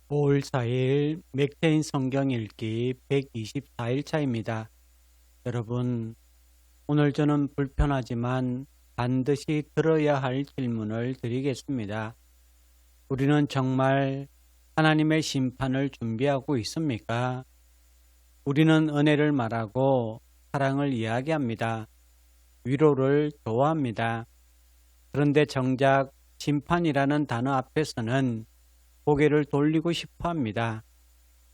5월 4일 맥케인 성경 읽기 124일 차입니다. 여러분, 오늘 저는 불편하지만 반드시 들어야 할 질문을 드리겠습니다. 우리는 정말 하나님의 심판을 준비하고 있습니까? 우리는 은혜를 말하고 사랑을 이야기합니다. 위로를 좋아합니다. 그런데 정작 심판이라는 단어 앞에서는 고개를 돌리고 싶어 합니다.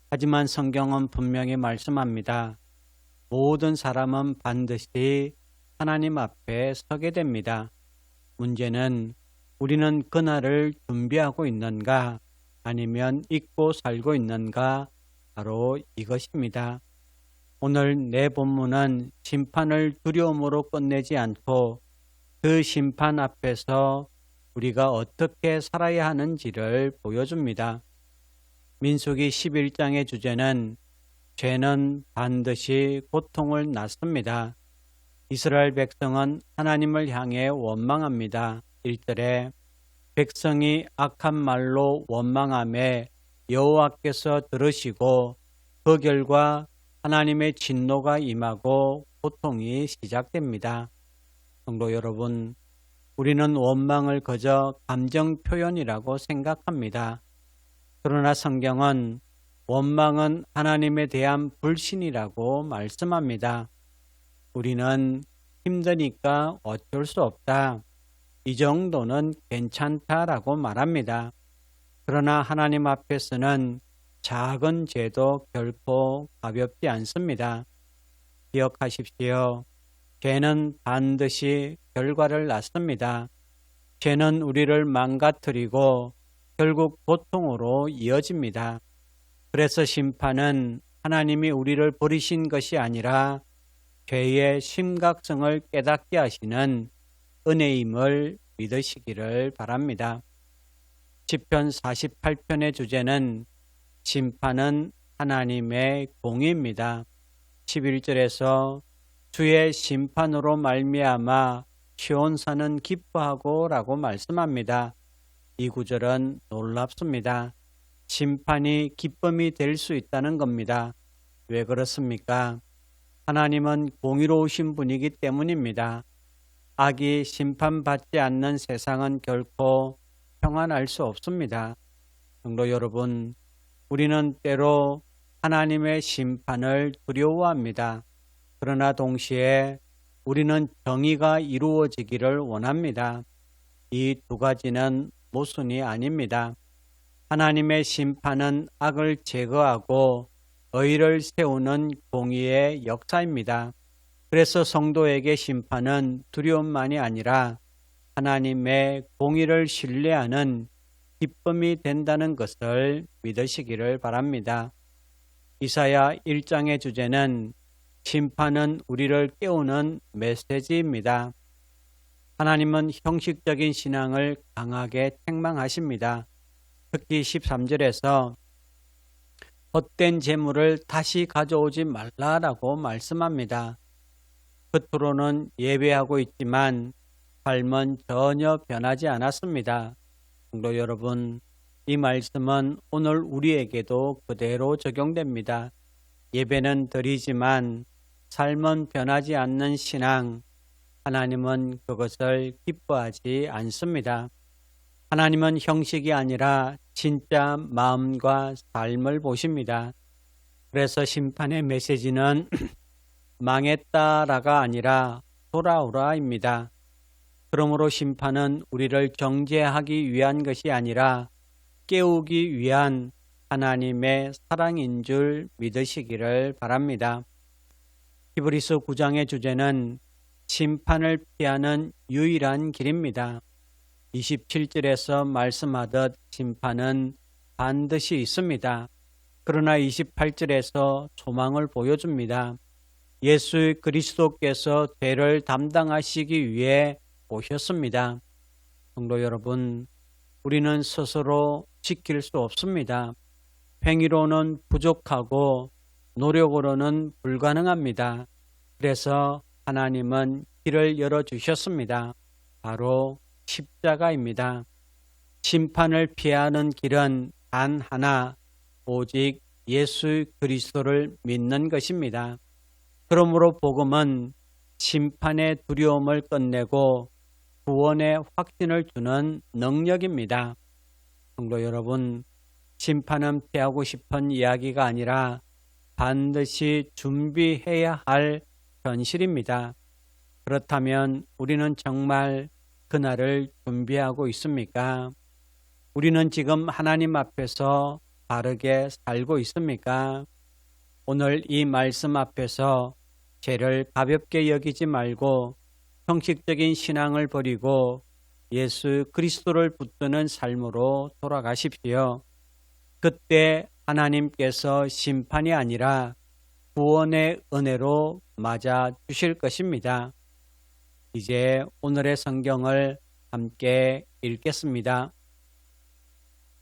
하지만 성경은 분명히 말씀합니다. 모든 사람은 반드시 하나님 앞에 서게 됩니다. 문제는 우리는 그날을 준비하고 있는가 아니면 잊고 살고 있는가, 바로 이것입니다. 오늘 내 본문은 심판을 두려움으로 끝내지 않고 그 심판 앞에서 우리가 어떻게 살아야 하는지를 보여줍니다. 민수기 11장의 주제는 죄는 반드시 고통을 낳습니다. 이스라엘 백성은 하나님을 향해 원망합니다. 1절에 백성이 악한 말로 원망함에 여호와께서 들으시고 그 결과 하나님의 진노가 임하고 고통이 시작됩니다. 성도 여러분, 우리는 원망을 그저 감정 표현이라고 생각합니다. 그러나 성경은 원망은 하나님에 대한 불신이라고 말씀합니다. 우리는 힘드니까 어쩔 수 없다, 이 정도는 괜찮다라고 말합니다. 그러나 하나님 앞에서는 작은 죄도 결코 가볍지 않습니다. 기억하십시오. 죄는 반드시 결과를 낳습니다. 죄는 우리를 망가뜨리고 결국 고통으로 이어집니다. 그래서 심판은 하나님이 우리를 버리신 것이 아니라 죄의 심각성을 깨닫게 하시는 은혜임을 믿으시기를 바랍니다. 시편 48편의 주제는 심판은 하나님의 공의입니다. 11절에서 주의 심판으로 말미암아 시온산은 기뻐하고 라고 말씀합니다. 이 구절은 놀랍습니다. 심판이 기쁨이 될 수 있다는 겁니다. 왜 그렇습니까? 하나님은 공의로우신 분이기 때문입니다. 악이 심판받지 않는 세상은 결코 평안할 수 없습니다. 성도 여러분, 우리는 때로 하나님의 심판을 두려워합니다. 그러나 동시에 우리는 정의가 이루어지기를 원합니다. 이 두 가지는 모순이 아닙니다. 하나님의 심판은 악을 제거하고 의를 세우는 공의의 역사입니다. 그래서 성도에게 심판은 두려움만이 아니라 하나님의 공의를 신뢰하는 기쁨이 된다는 것을 믿으시기를 바랍니다. 이사야 1장의 주제는 심판은 우리를 깨우는 메시지입니다. 하나님은 형식적인 신앙을 강하게 책망하십니다. 특히 13절에서 헛된 재물을 다시 가져오지 말라라고 말씀합니다. 겉으로는 예배하고 있지만 삶은 전혀 변하지 않았습니다. 성도 여러분, 이 말씀은 오늘 우리에게도 그대로 적용됩니다. 예배는 드리지만 삶은 변하지 않는 신앙, 하나님은 그것을 기뻐하지 않습니다. 하나님은 형식이 아니라 진짜 마음과 삶을 보십니다. 그래서 심판의 메시지는 망했다라가 아니라 돌아오라입니다. 그러므로 심판은 우리를 정죄하기 위한 것이 아니라 깨우기 위한 하나님의 사랑인 줄 믿으시기를 바랍니다. 히브리서 9장의 주제는 심판을 피하는 유일한 길입니다. 27절에서 말씀하듯 심판은 반드시 있습니다. 그러나 28절에서 소망을 보여줍니다. 예수 그리스도께서 죄를 담당하시기 위해 오셨습니다. 성도 여러분, 우리는 스스로 지킬 수 없습니다. 행위로는 부족하고 노력으로는 불가능합니다. 그래서 하나님은 길을 열어주셨습니다. 바로 십자가입니다. 심판을 피하는 길은 단 하나, 오직 예수 그리스도를 믿는 것입니다. 그러므로 복음은 심판의 두려움을 끝내고 구원의 확신을 주는 능력입니다. 성도 여러분, 심판은 피하고 싶은 이야기가 아니라 반드시 준비해야 할 현실입니다. 그렇다면 우리는 정말 그날을 준비하고 있습니까? 우리는 지금 하나님 앞에서 바르게 살고 있습니까? 오늘 이 말씀 앞에서 죄를 가볍게 여기지 말고 형식적인 신앙을 버리고 예수 그리스도를 붙드는 삶으로 돌아가십시오. 그때 하나님께서 심판이 아니라 구원의 은혜로 맞아 주실 것입니다. 이제 오늘의 성경을 함께 읽겠습니다.